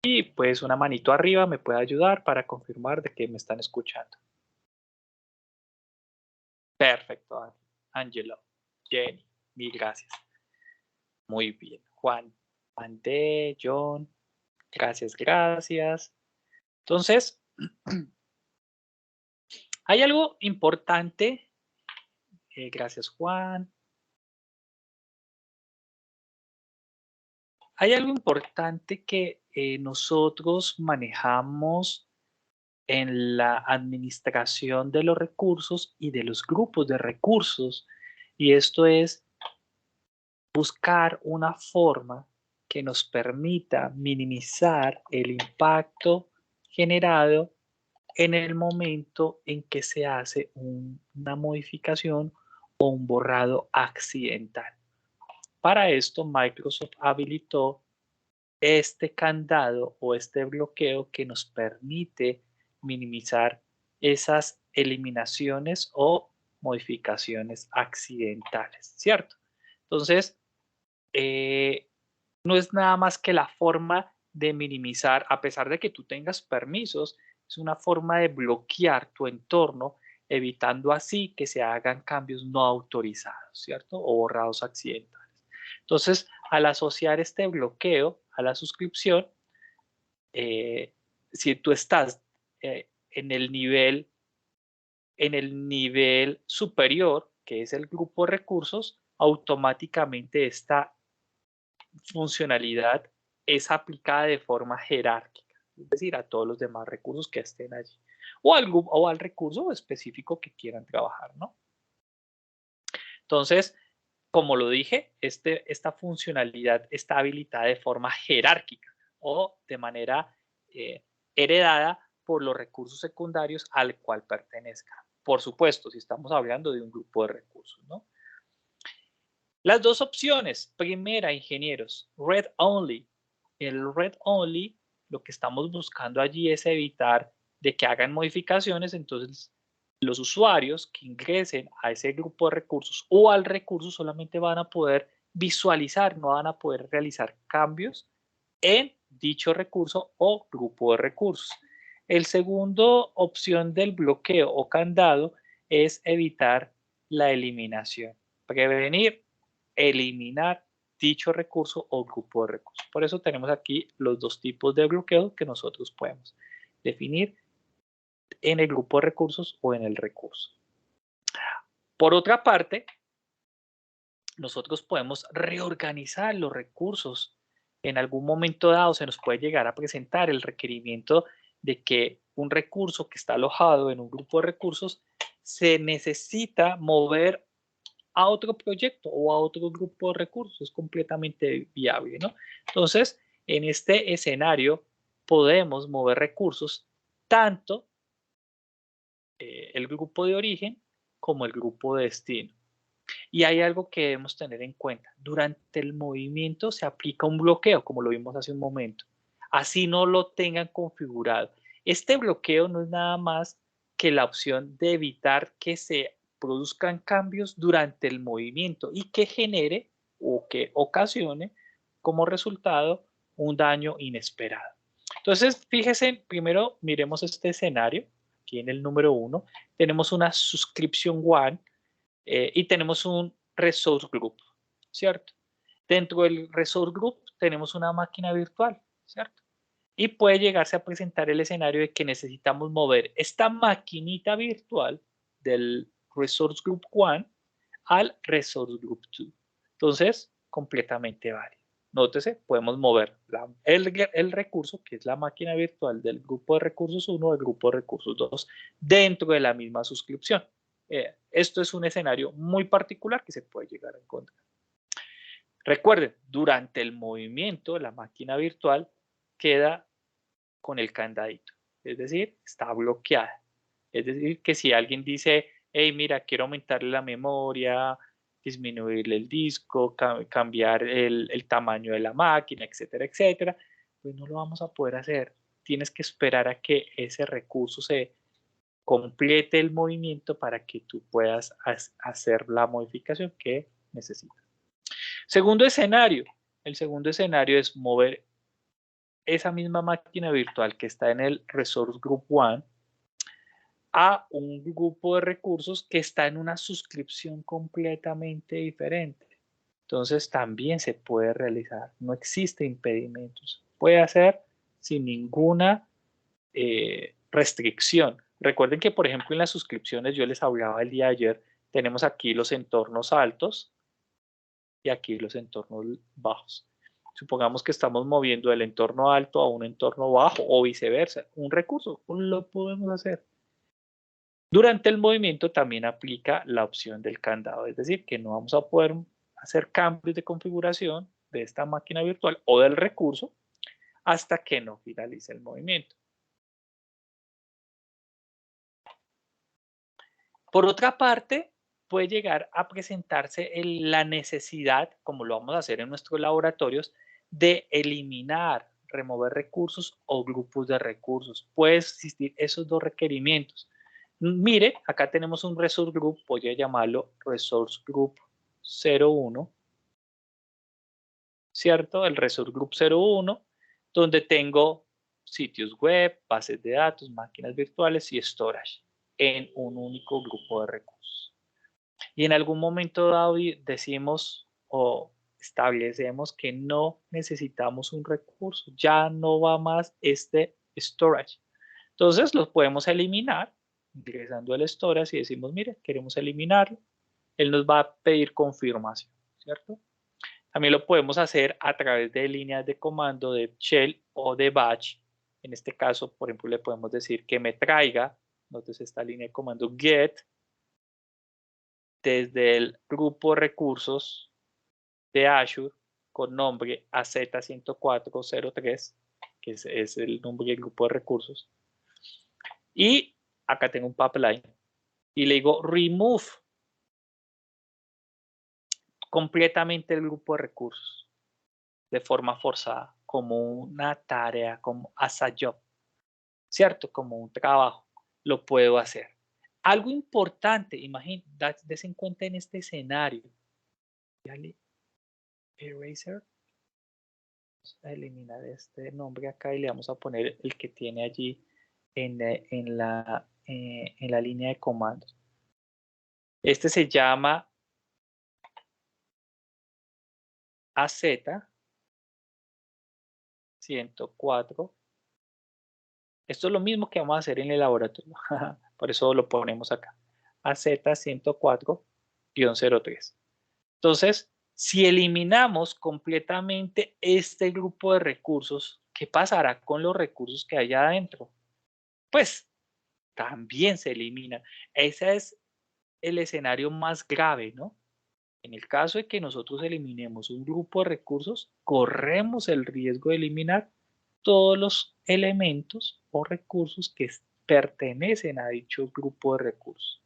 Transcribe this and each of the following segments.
Y pues una manito arriba me puede ayudar para confirmar de que me están escuchando. Perfecto, Angelo, Jenny, mil gracias. Muy bien, Juan, Ande, John, gracias, gracias. Entonces, hay algo importante. Gracias, Juan. Hay algo importante que nosotros manejamos en la administración de los recursos y de los grupos de recursos, y esto es buscar una forma que nos permita minimizar el impacto generado en el momento en que se hace una modificación o un borrado accidental. Para esto, Microsoft habilitó este candado o este bloqueo que nos permite minimizar esas eliminaciones o modificaciones accidentales, ¿cierto? Entonces, no es nada más que la forma de minimizar, a pesar de que tú tengas permisos, es una forma de bloquear tu entorno, evitando así que se hagan cambios no autorizados, ¿cierto? O borrados accidentales. Entonces, al asociar este bloqueo a la suscripción, si tú estás en el nivel superior, que es el grupo de recursos, automáticamente esta funcionalidad es aplicada de forma jerárquica, es decir, a todos los demás recursos que estén allí, o al recurso específico que quieran trabajar, ¿no? Entonces, como lo dije, esta funcionalidad está habilitada de forma jerárquica o de manera heredada por los recursos secundarios al cual pertenezca. Por supuesto, si estamos hablando de un grupo de recursos, ¿no? Las dos opciones, primera, ingenieros, read only. El read only, lo que estamos buscando allí es evitar de que hagan modificaciones, entonces los usuarios que ingresen a ese grupo de recursos o al recurso solamente van a poder visualizar, no van a poder realizar cambios en dicho recurso o grupo de recursos. El segundo opción del bloqueo o candado es evitar la eliminación, prevenir, eliminar dicho recurso o grupo de recursos. Por eso tenemos aquí los dos tipos de bloqueo que nosotros podemos definir en el grupo de recursos o en el recurso. Por otra parte, nosotros podemos reorganizar los recursos. En algún momento dado se nos puede llegar a presentar el requerimiento de que un recurso que está alojado en un grupo de recursos se necesita mover a otro proyecto o a otro grupo de recursos. Es completamente viable, ¿no? Entonces, en este escenario podemos mover recursos tanto el grupo de origen como el grupo de destino. Y hay algo que debemos tener en cuenta. Durante el movimiento se aplica un bloqueo, como lo vimos hace un momento. Así no lo tengan configurado. Este bloqueo no es nada más que la opción de evitar que se produzcan cambios durante el movimiento y que genere o que ocasione como resultado un daño inesperado. Entonces, fíjense, primero miremos este escenario. Aquí en el número 1 tenemos una subscription one y tenemos un resource group, ¿cierto? Dentro del resource group tenemos una máquina virtual, ¿cierto? Y puede llegarse a presentar el escenario de que necesitamos mover esta maquinita virtual del resource group 1 al resource group 2. Entonces, completamente válido. Nótese, podemos mover el recurso, que es la máquina virtual del grupo de recursos 1 al grupo de recursos 2, dentro de la misma suscripción. Esto es un escenario muy particular que se puede llegar a encontrar. Recuerden, durante el movimiento, la máquina virtual queda con el candadito, es decir, está bloqueada. Es decir, que si alguien dice, hey, mira, quiero aumentarle la memoria, disminuirle el disco, cambiar el tamaño de la máquina, etcétera, etcétera, pues no lo vamos a poder hacer. Tienes que esperar a que ese recurso se complete el movimiento para que tú puedas hacer la modificación que necesitas. Segundo escenario. El segundo escenario es mover esa misma máquina virtual que está en el Resource Group 1 a un grupo de recursos que está en una suscripción completamente diferente. Entonces también se puede realizar, no existe impedimentos, puede hacer sin ninguna restricción. Recuerden que, por ejemplo, en las suscripciones, yo les hablaba el día de ayer, tenemos aquí los entornos altos y aquí los entornos bajos. Supongamos que estamos moviendo el entorno alto a un entorno bajo o viceversa. Un recurso, lo podemos hacer. Durante el movimiento también aplica la opción del candado, es decir, que no vamos a poder hacer cambios de configuración de esta máquina virtual o del recurso hasta que no finalice el movimiento. Por otra parte, puede llegar a presentarse la necesidad, como lo vamos a hacer en nuestros laboratorios, de eliminar, remover recursos o grupos de recursos. Puede existir esos dos requerimientos. Mire, acá tenemos un resource group, voy a llamarlo resource group 01, ¿cierto? El resource group 01, donde tengo sitios web, bases de datos, máquinas virtuales y storage en un único grupo de recursos. Y en algún momento dado decimos o establecemos que no necesitamos un recurso, ya no va más este storage. Entonces los podemos eliminar ingresando al storage y decimos, mire, queremos eliminarlo. Él nos va a pedir confirmación, ¿cierto? También lo podemos hacer a través de líneas de comando de shell o de batch. En este caso, por ejemplo, le podemos decir que me traiga, entonces esta línea de comando get, desde el grupo recursos de Azure con nombre AZ10403, que es el nombre del grupo de recursos. Y acá tengo un pipeline. Y le digo remove completamente el grupo de recursos de forma forzada, como una tarea, como as a job, ¿cierto? Como un trabajo. Lo puedo hacer. Algo importante, imagínate, des en cuenta en este escenario. Dale, eraser. Vamos a eliminar este nombre acá y le vamos a poner el que tiene allí en la línea de comandos. Este se llama AZ104. Esto es lo mismo que vamos a hacer en el laboratorio. Por eso lo ponemos acá. AZ104-03. Entonces, si eliminamos completamente este grupo de recursos, ¿qué pasará con los recursos que hay adentro? Pues también se eliminan. Ese es el escenario más grave, ¿no? En el caso de que nosotros eliminemos un grupo de recursos, corremos el riesgo de eliminar todos los elementos o recursos que pertenecen a dicho grupo de recursos.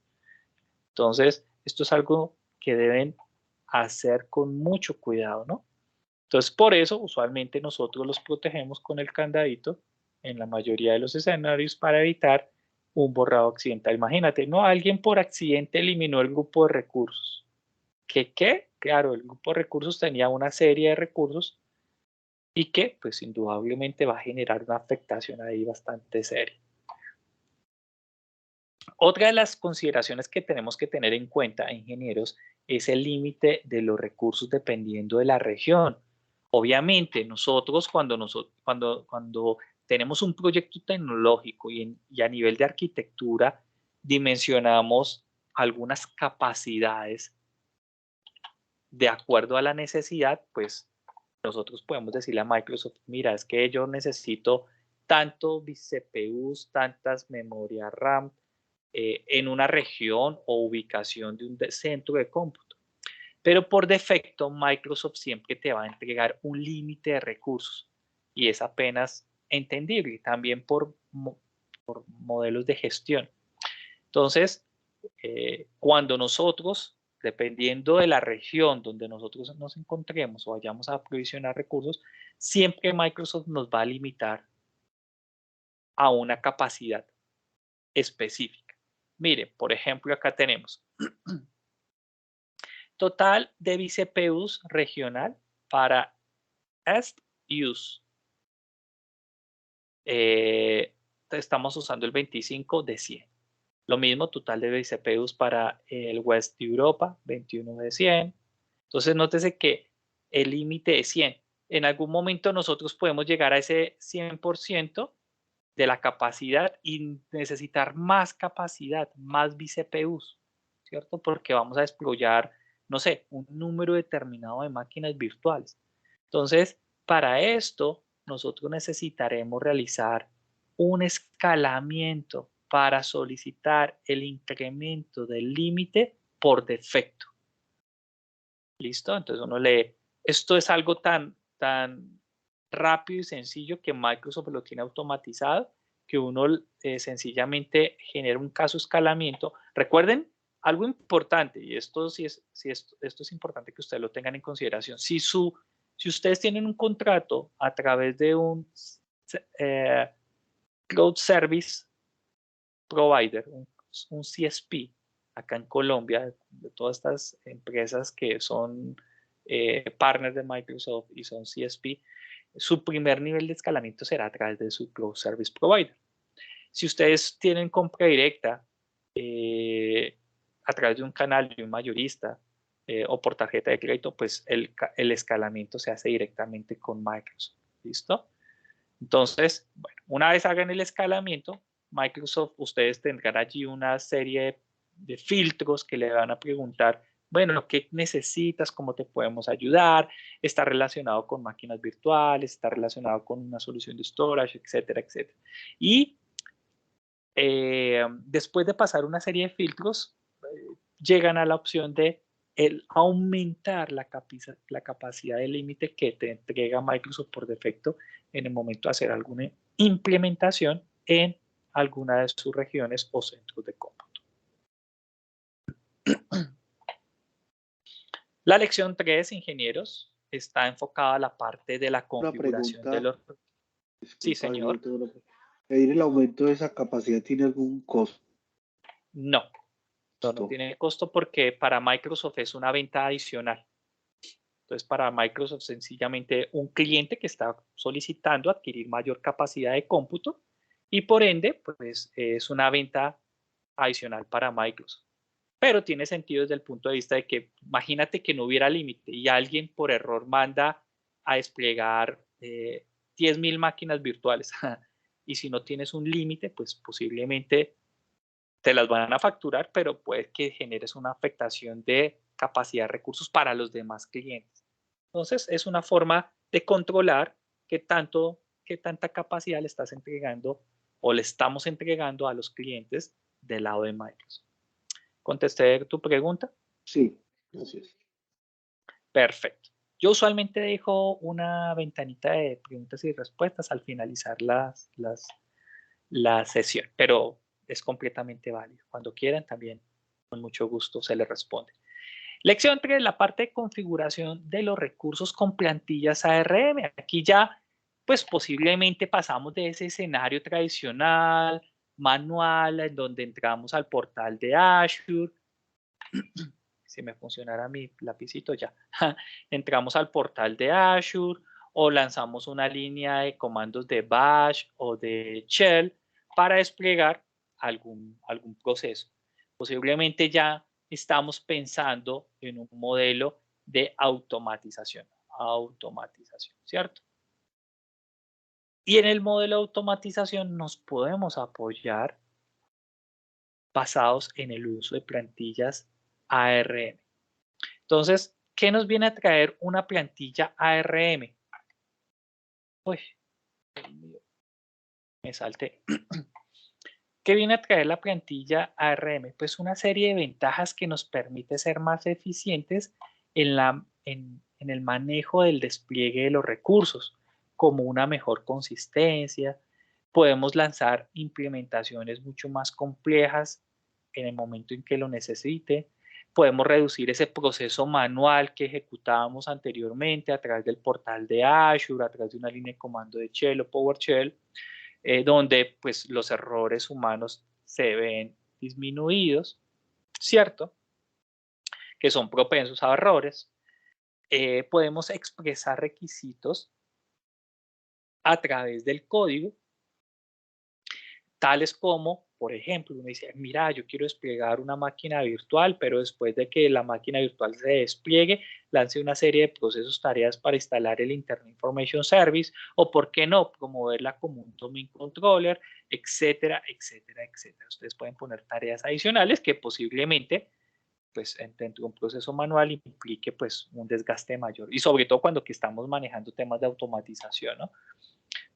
Entonces, esto es algo que deben hacer con mucho cuidado, ¿no? Entonces, por eso, usualmente nosotros los protegemos con el candadito en la mayoría de los escenarios para evitar un borrado accidental. Imagínate, ¿no? Alguien por accidente eliminó el grupo de recursos. ¿Qué? Claro, el grupo de recursos tenía una serie de recursos y que, pues, indudablemente va a generar una afectación ahí bastante seria. Otra de las consideraciones que tenemos que tener en cuenta, ingenieros, es el límite de los recursos dependiendo de la región. Obviamente, nosotros cuando tenemos un proyecto tecnológico y a nivel de arquitectura dimensionamos algunas capacidades de acuerdo a la necesidad, pues nosotros podemos decirle a Microsoft, mira, es que yo necesito tanto CPUs, tantas memorias RAM en una región o ubicación de un centro de cómputo. Pero por defecto, Microsoft siempre te va a entregar un límite de recursos y es apenas entendible, también por modelos de gestión. Entonces, cuando nosotros, dependiendo de la región donde nosotros nos encontremos o vayamos a aprovisionar recursos, siempre Microsoft nos va a limitar a una capacidad específica. Mire, por ejemplo, acá tenemos total de vCPUs regional para East Use. estamos usando el 25 de 100. Lo mismo, total de CPUs para el West de Europa, 21 de 100. Entonces, nótese que el límite es 100. En algún momento nosotros podemos llegar a ese 100% de la capacidad y necesitar más capacidad, más vCPUs, ¿cierto? Porque vamos a desplegar, no sé, un número determinado de máquinas virtuales. Entonces, para esto, nosotros necesitaremos realizar un escalamiento para solicitar el incremento del límite por defecto. ¿Listo? Entonces uno lee, esto es algo tan rápido y sencillo que Microsoft lo tiene automatizado, que uno sencillamente genera un caso de escalamiento. Recuerden algo importante, y esto sí esto es importante que ustedes lo tengan en consideración. Si ustedes tienen un contrato a través de un Cloud Service Provider, un CSP, acá en Colombia, de todas estas empresas que son partners de Microsoft y son CSP, su primer nivel de escalamiento será a través de su Cloud Service Provider. Si ustedes tienen compra directa a través de un canal de un mayorista o por tarjeta de crédito, pues el escalamiento se hace directamente con Microsoft. ¿Listo? Entonces, bueno, una vez hagan el escalamiento, Microsoft, ustedes tendrán allí una serie de filtros que le van a preguntar, bueno, ¿qué necesitas? ¿Cómo te podemos ayudar? ¿Está relacionado con máquinas virtuales? ¿Está relacionado con una solución de storage? Etcétera, etcétera. Y después de pasar una serie de filtros, llegan a la opción de el aumentar la capacidad de límite que te entrega Microsoft por defecto en el momento de hacer alguna implementación en alguna de sus regiones o centros de cómputo. La lección 3, ingenieros, está enfocada a la parte de la configuración de los... Sí, señor. ¿Pedir el aumento de esa capacidad tiene algún costo? No, no tiene costo porque para Microsoft es una venta adicional. Entonces, para Microsoft, sencillamente un cliente que está solicitando adquirir mayor capacidad de cómputo y por ende, pues es una venta adicional para Microsoft. Pero tiene sentido desde el punto de vista de que imagínate que no hubiera límite y alguien por error manda a desplegar 10.000 máquinas virtuales. Y si no tienes un límite, pues posiblemente te las van a facturar, pero puede que generes una afectación de capacidad de recursos para los demás clientes. Entonces, es una forma de controlar qué tanta capacidad le estás entregando o le estamos entregando a los clientes del lado de Microsoft. ¿Contesté tu pregunta? Sí, gracias. Perfecto. Yo usualmente dejo una ventanita de preguntas y respuestas al finalizar la sesión, pero es completamente válido. Cuando quieran también, con mucho gusto se les responde. Lección 3, la parte de configuración de los recursos con plantillas ARM. Aquí ya, pues posiblemente pasamos de ese escenario tradicional, manual, en donde entramos al portal de Azure. Si me funcionara mi lapicito ya. Entramos al portal de Azure o lanzamos una línea de comandos de bash o de shell para desplegar algún proceso. Posiblemente ya estamos pensando en un modelo de automatización, ¿cierto? Y en el modelo de automatización nos podemos apoyar basados en el uso de plantillas ARM. Entonces, ¿qué nos viene a traer una plantilla ARM? Uy, me salté. ¿Qué viene a traer la plantilla ARM? Pues una serie de ventajas que nos permite ser más eficientes en el manejo del despliegue de los recursos, como una mejor consistencia. Podemos lanzar implementaciones mucho más complejas en el momento en que lo necesite. Podemos reducir ese proceso manual que ejecutábamos anteriormente a través del portal de Azure, a través de una línea de comando de Shell o PowerShell, donde pues los errores humanos se ven disminuidos, ¿cierto? Que son propensos a errores. Podemos expresar requisitos a través del código tales como, por ejemplo, uno dice, mira, yo quiero desplegar una máquina virtual, pero después de que la máquina virtual se despliegue, lance una serie de procesos, tareas para instalar el Internet Information Service, o por qué no, promoverla como un domain controller, etcétera, etcétera, etcétera. Ustedes pueden poner tareas adicionales que posiblemente, pues, dentro de un proceso manual implique, pues, un desgaste mayor. Y sobre todo cuando que estamos manejando temas de automatización, ¿no?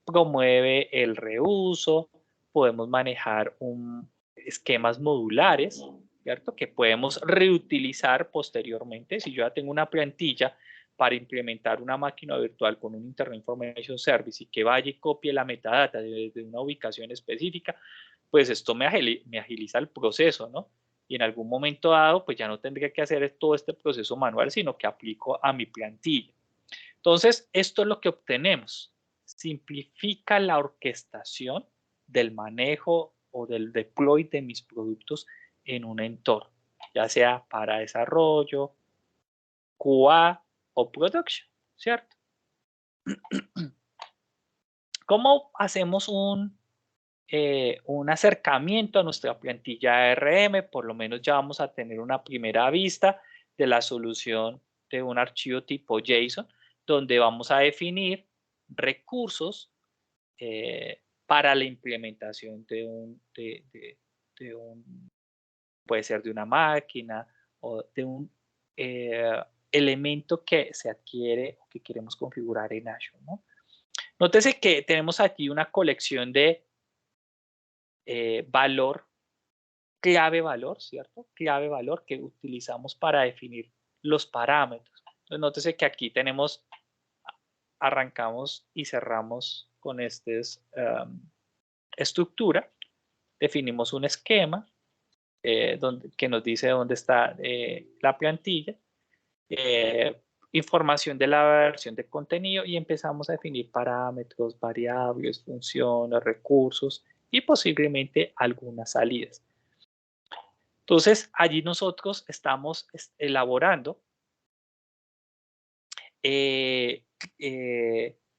Promueve el reuso, podemos manejar esquemas modulares, ¿cierto? Que podemos reutilizar posteriormente. Si yo ya tengo una plantilla para implementar una máquina virtual con un Internet Information Service y que vaya y copie la metadata desde una ubicación específica, pues esto me agiliza el proceso, ¿no? Y en algún momento dado, pues ya no tendría que hacer todo este proceso manual, sino que aplico a mi plantilla. Entonces, esto es lo que obtenemos. Simplifica la orquestación del manejo o del deploy de mis productos en un entorno, ya sea para desarrollo, QA o production, ¿cierto? ¿Cómo hacemos un acercamiento a nuestra plantilla ARM? Por lo menos ya vamos a tener una primera vista de la solución de un archivo tipo JSON, donde vamos a definir recursos para la implementación de puede ser de una máquina o de un elemento que se adquiere o que queremos configurar en Azure, ¿no? Nótese que tenemos aquí una colección de valor, clave valor, ¿cierto? Clave valor que utilizamos para definir los parámetros. Entonces, nótese que aquí tenemos, arrancamos y cerramos con esta estructura, definimos un esquema que nos dice dónde está la plantilla, información de la versión de contenido y empezamos a definir parámetros, variables, funciones, recursos y posiblemente algunas salidas. Entonces, allí nosotros estamos elaborando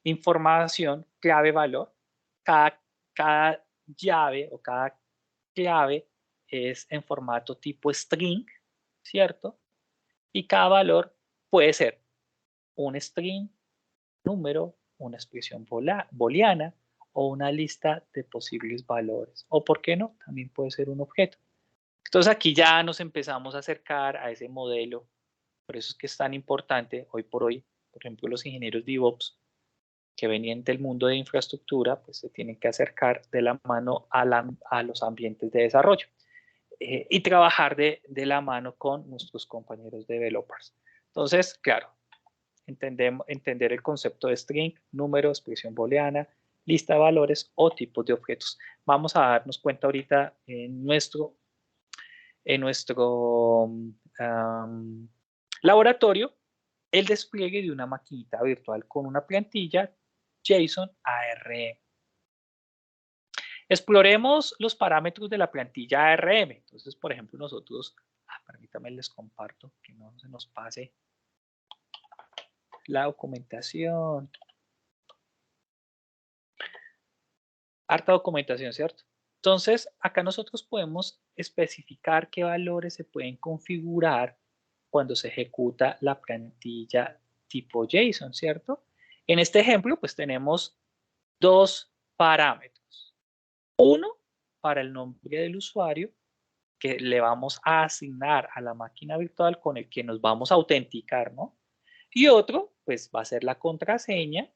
información clave-valor. Cada llave o cada clave es en formato tipo string, ¿cierto? Y cada valor puede ser un string, número, una expresión booleana o una lista de posibles valores. O, ¿por qué no? También puede ser un objeto. Entonces aquí ya nos empezamos a acercar a ese modelo. Por eso es que es tan importante hoy por hoy, por ejemplo, los ingenieros DevOps que venían del mundo de infraestructura, pues se tienen que acercar de la mano a los ambientes de desarrollo y trabajar de la mano con nuestros compañeros developers. Entonces, claro, entender el concepto de string, número, expresión booleana, lista de valores o tipos de objetos. Vamos a darnos cuenta ahorita en nuestro laboratorio el despliegue de una maquinita virtual con una plantilla JSON ARM. Exploremos los parámetros de la plantilla ARM. Entonces, por ejemplo, nosotros, permítanme les comparto que no se nos pase la documentación. Harta documentación, ¿cierto? Entonces, acá nosotros podemos especificar qué valores se pueden configurar cuando se ejecuta la plantilla tipo JSON, ¿cierto? En este ejemplo, pues tenemos dos parámetros. Uno, para el nombre del usuario, que le vamos a asignar a la máquina virtual con el que nos vamos a autenticar, ¿no? Y otro, pues va a ser la contraseña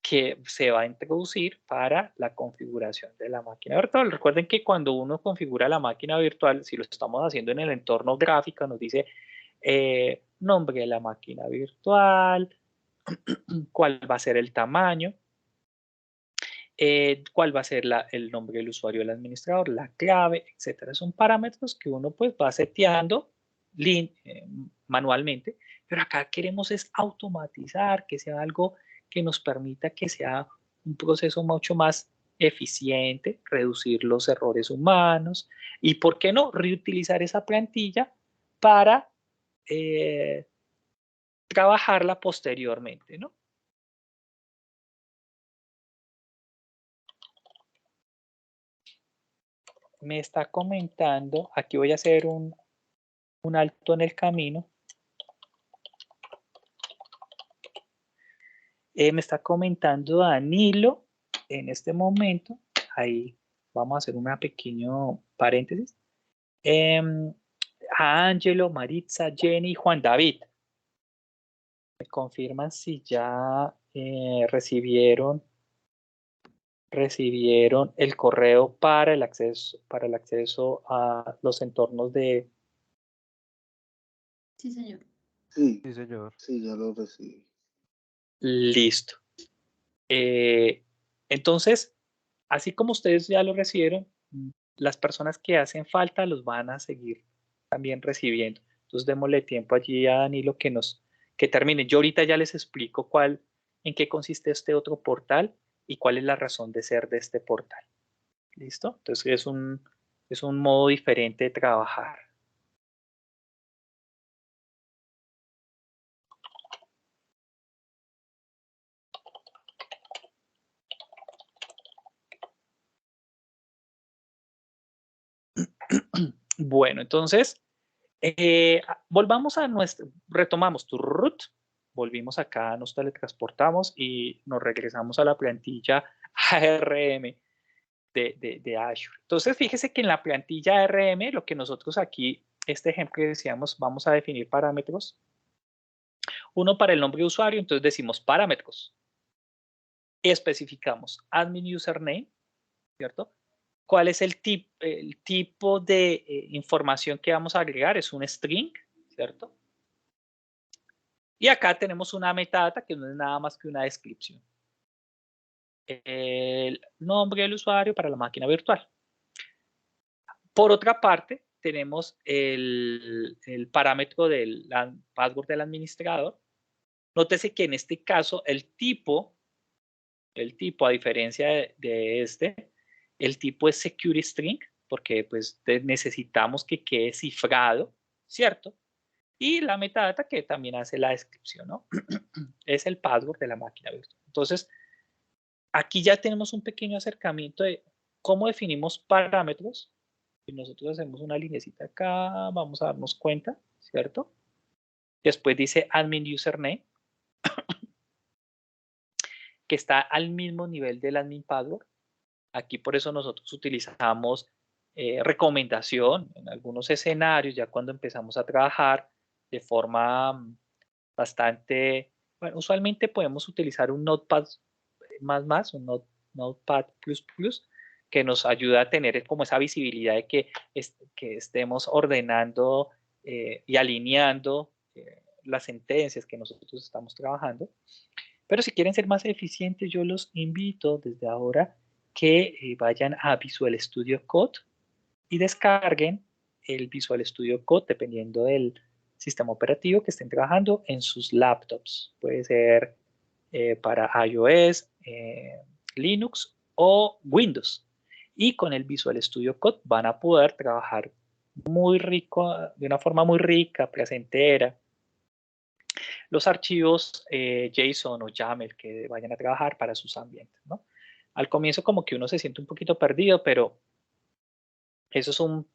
que se va a introducir para la configuración de la máquina virtual. Recuerden que cuando uno configura la máquina virtual, si lo estamos haciendo en el entorno gráfico, nos dice nombre de la máquina virtual, cuál va a ser el tamaño, cuál va a ser el nombre del usuario del administrador, la clave, etcétera. Son parámetros que uno pues va seteando manualmente, pero acá queremos es automatizar, que sea algo que nos permita que sea un proceso mucho más eficiente, reducir los errores humanos y, ¿por qué no?, reutilizar esa plantilla para trabajarla posteriormente, ¿no? me está comentando, aquí voy a hacer un alto en el camino. Me está comentando Danilo en este momento. Ahí vamos a hacer una pequeño paréntesis. A Ángelo, Maritza, Jenny, Juan David. Me confirman si ya recibieron el correo para el acceso a los entornos de... Sí, señor. Sí, Sí, señor. sí, ya lo recibí. Listo. Entonces, así como ustedes ya lo recibieron, las personas que hacen falta los van a seguir también recibiendo. Entonces, démosle tiempo allí a Danilo que termine. Yo ahorita ya les explico en qué consiste este otro portal y cuál es la razón de ser de este portal. ¿Listo? Entonces, es un modo diferente de trabajar. Bueno, entonces, volvamos a retomamos tu root, volvimos acá, nos teletransportamos y nos regresamos a la plantilla ARM de Azure. Entonces, fíjese que en la plantilla ARM, lo que nosotros aquí, este ejemplo que decíamos, vamos a definir parámetros. Uno para el nombre de usuario, entonces decimos parámetros. Especificamos admin username, ¿cierto? ¿Cuál es el tipo de información que vamos a agregar? Es un string, ¿cierto? Y acá tenemos una metadata que no es nada más que una descripción. El nombre del usuario para la máquina virtual. Por otra parte, tenemos el parámetro del password del administrador. Nótese que en este caso el tipo, a diferencia de este, el tipo es security string, porque pues necesitamos que quede cifrado, ¿cierto? Y la metadata que también hace la descripción, ¿no? Es el password de la máquina virtual. Entonces, aquí ya tenemos un pequeño acercamiento de cómo definimos parámetros. Y nosotros hacemos una linecita acá, vamos a darnos cuenta, ¿cierto? Después dice admin username, que está al mismo nivel del admin password. Aquí por eso nosotros utilizamos recomendación en algunos escenarios, ya cuando empezamos a trabajar de forma bastante, bueno, usualmente podemos utilizar un Notepad un Notepad++, que nos ayuda a tener como esa visibilidad de que estemos ordenando y alineando las sentencias que nosotros estamos trabajando. Pero si quieren ser más eficientes, yo los invito desde ahora que vayan a Visual Studio Code y descarguen el Visual Studio Code dependiendo del sistema operativo que estén trabajando en sus laptops. Puede ser para iOS, Linux o Windows. Y con el Visual Studio Code van a poder trabajar muy rico, de una forma muy rica, placentera, los archivos JSON o YAML que vayan a trabajar para sus ambientes, ¿no? Al comienzo como que uno se siente un poquito perdido, pero eso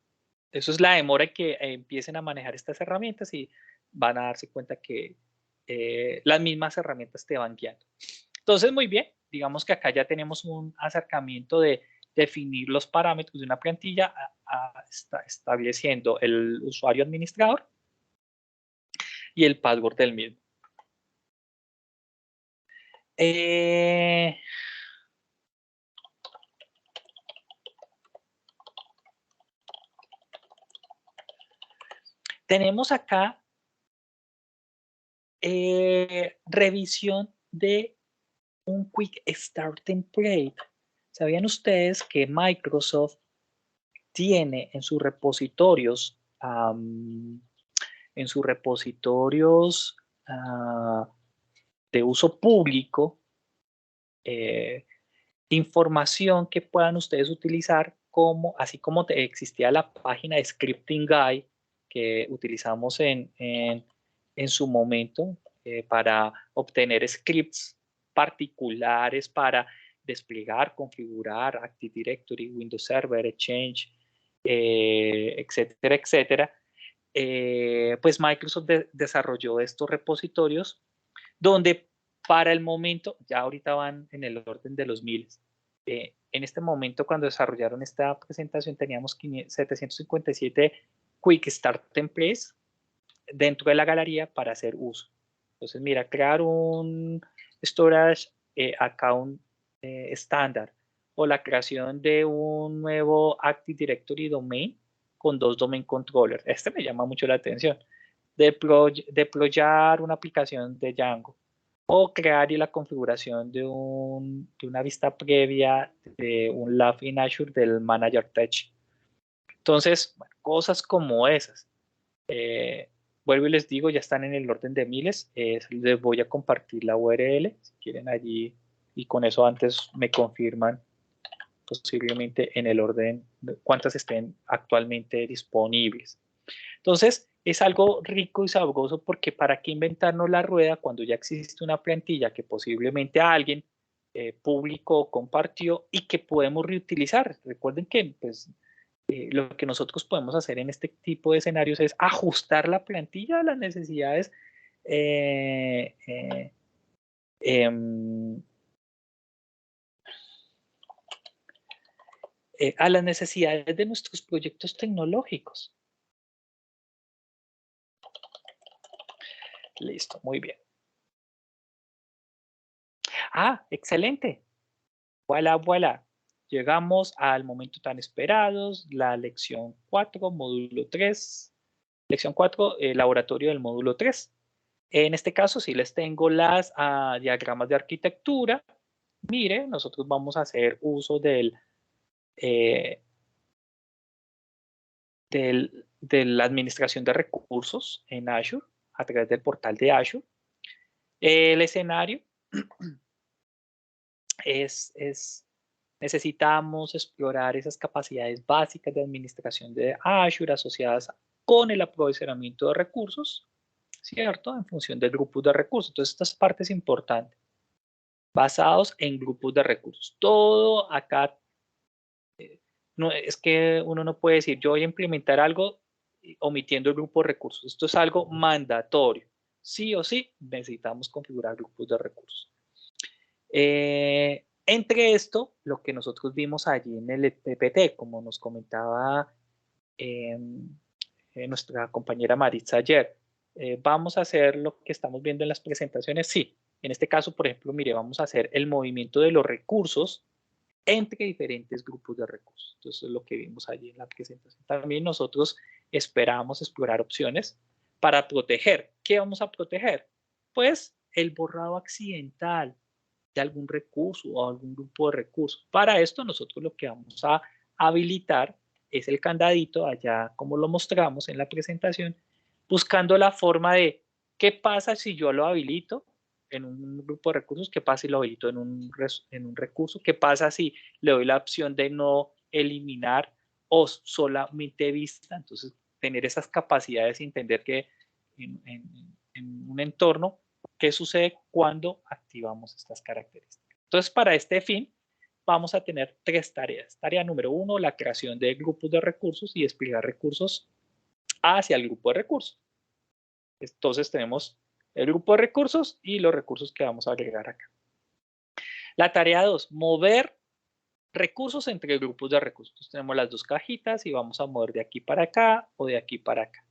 es la demora en que empiecen a manejar estas herramientas y van a darse cuenta que las mismas herramientas te van guiando. Entonces, muy bien, digamos que acá ya tenemos un acercamiento de definir los parámetros de una plantilla estableciendo el usuario administrador y el password del mismo. Tenemos acá revisión de un Quick Start Template. ¿Sabían ustedes que Microsoft tiene en sus repositorios, de uso público, información que puedan ustedes utilizar así como existía la página de Scripting Guide que utilizamos en su momento para obtener scripts particulares para desplegar, configurar Active Directory, Windows Server, Exchange, etcétera, etcétera, pues Microsoft desarrolló estos repositorios donde para el momento, ya ahorita van en el orden de los miles, en este momento cuando desarrollaron esta presentación teníamos 757 Quick Start Templates dentro de la galería para hacer uso. Entonces, mira, crear un storage account estándar o la creación de un nuevo Active Directory domain con 2 domain controllers. Este me llama mucho la atención. Deployar una aplicación de Django o crear y la configuración de una vista previa de un lab in Azure del Manager Tech. Entonces, bueno, cosas como esas. Vuelvo y les digo, ya están en el orden de miles. Les voy a compartir la URL si quieren allí y con eso antes me confirman posiblemente en el orden de cuántas estén actualmente disponibles. Entonces, es algo rico y sabroso porque para qué inventarnos la rueda cuando ya existe una plantilla que posiblemente alguien publicó o compartió y que podemos reutilizar. Recuerden que pues, lo que nosotros podemos hacer en este tipo de escenarios es ajustar la plantilla a las necesidades a las necesidades de nuestros proyectos tecnológicos. Listo, muy bien. Ah, excelente. Voilà, voilà. Llegamos al momento tan esperado, la lección 4, módulo 3. Lección 4, laboratorio del módulo 3. En este caso, si les tengo las diagramas de arquitectura. Mire, nosotros vamos a hacer uso de la administración de recursos en Azure a través del portal de Azure. El escenario necesitamos explorar esas capacidades básicas de administración de Azure asociadas con el aprovisionamiento de recursos, ¿cierto? En función de grupos de recursos. Entonces, estas partes importantes, basados en grupos de recursos. Todo acá, no, es que uno no puede decir, yo voy a implementar algo omitiendo el grupo de recursos. Esto es algo mandatorio. Sí o sí, necesitamos configurar grupos de recursos. Entre esto, lo que nosotros vimos allí en el PPT, como nos comentaba nuestra compañera Maritza ayer, vamos a hacer lo que estamos viendo en las presentaciones. Sí, en este caso, por ejemplo, mire, vamos a hacer el movimiento de los recursos entre diferentes grupos de recursos. Entonces, es lo que vimos allí en la presentación. También nosotros esperamos explorar opciones para proteger. ¿Qué vamos a proteger? Pues el borrado accidental de algún recurso o algún grupo de recursos. Para esto nosotros lo que vamos a habilitar es el candadito, allá como lo mostramos en la presentación, buscando la forma de qué pasa si yo lo habilito en un grupo de recursos, qué pasa si lo habilito en un recurso, qué pasa si le doy la opción de no eliminar o solamente vista. Entonces, tener esas capacidades y entender que en un entorno, ¿qué sucede cuando activamos estas características? Entonces, para este fin, vamos a tener 3 tareas. Tarea número 1, la creación de grupos de recursos y desplegar recursos hacia el grupo de recursos. Entonces, tenemos el grupo de recursos y los recursos que vamos a agregar acá. La tarea 2, mover recursos entre grupos de recursos. Entonces, tenemos las 2 cajitas y vamos a mover de aquí para acá o de aquí para acá.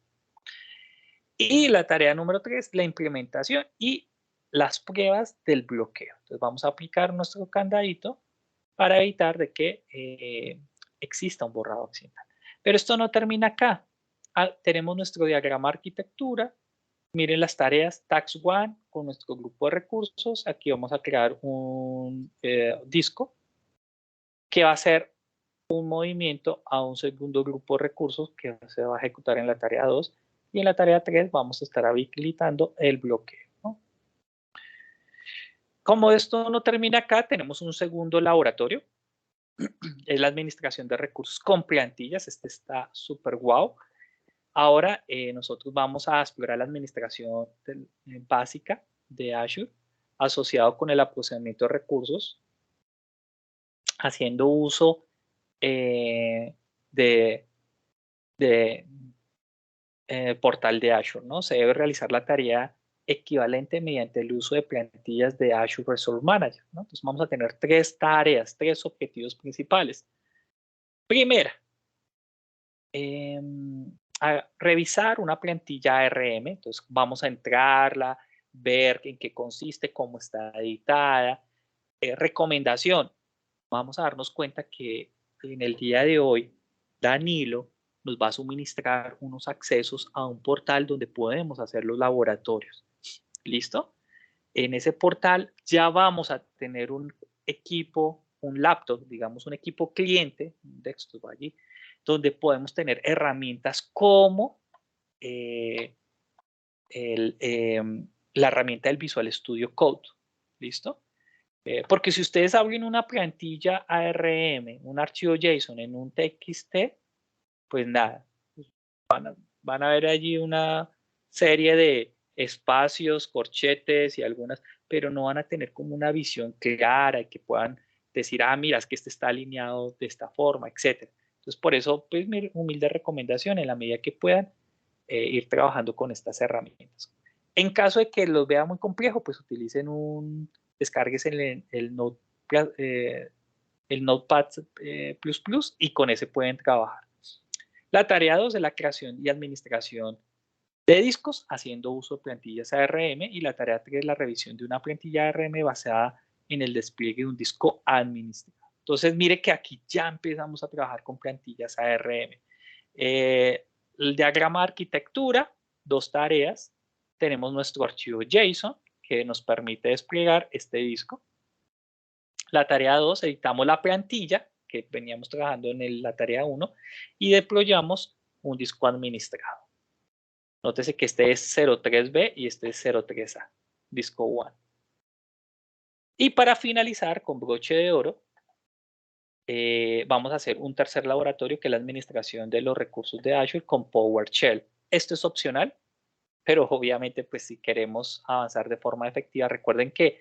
Y la tarea número 3, la implementación y las pruebas del bloqueo. Entonces vamos a aplicar nuestro candadito para evitar de que exista un borrado accidental. Pero esto no termina acá. Tenemos nuestro diagrama arquitectura. Miren las tareas Task 1 con nuestro grupo de recursos. Aquí vamos a crear un disco que va a ser un movimiento a un segundo grupo de recursos que se va a ejecutar en la tarea 2 y en la tarea 3 vamos a estar habilitando el bloqueo, ¿no? Como esto no termina acá, tenemos un segundo laboratorio, es la administración de recursos con plantillas, este está súper guau. Ahora nosotros vamos a explorar la administración básica de Azure asociado con el aprovisionamiento de recursos, haciendo uso de portal de Azure, ¿no? Se debe realizar la tarea equivalente mediante el uso de plantillas de Azure Resource Manager, ¿no? Entonces vamos a tener 3 tareas, 3 objetivos principales. Primera, a revisar una plantilla ARM, entonces vamos a entrarla, ver en qué consiste, cómo está editada. Recomendación, vamos a darnos cuenta que en el día de hoy Danilo nos va a suministrar unos accesos a un portal donde podemos hacer los laboratorios. ¿Listo? En ese portal ya vamos a tener un equipo, un laptop, digamos un equipo cliente, un desktop allí, donde podemos tener herramientas como la herramienta del Visual Studio Code. ¿Listo? Porque si ustedes abren una plantilla ARM, un archivo JSON en un TXT, pues nada, van a ver allí una serie de espacios, corchetes y algunas, pero no van a tener como una visión clara y que puedan decir, ah, mira, es que este está alineado de esta forma, etc. Entonces, por eso, pues mi humilde recomendación, en la medida que puedan, ir trabajando con estas herramientas. En caso de que los vea muy complejo, pues utilicen descargues el Notepad++ y con ese pueden trabajar. La tarea 2 es la creación y administración de discos haciendo uso de plantillas ARM, y la tarea 3 es la revisión de una plantilla ARM basada en el despliegue de un disco administrado. Entonces, mire que aquí ya empezamos a trabajar con plantillas ARM. El diagrama de arquitectura, 2 tareas. Tenemos nuestro archivo JSON que nos permite desplegar este disco. La tarea 2, editamos la plantilla que veníamos trabajando en la tarea 1 y deployamos un disco administrado. Nótese que este es 03B y este es 03A, disco 1. Y para finalizar con broche de oro, vamos a hacer un tercer laboratorio que es la administración de los recursos de Azure con PowerShell. Esto es opcional, pero obviamente pues si queremos avanzar de forma efectiva, recuerden que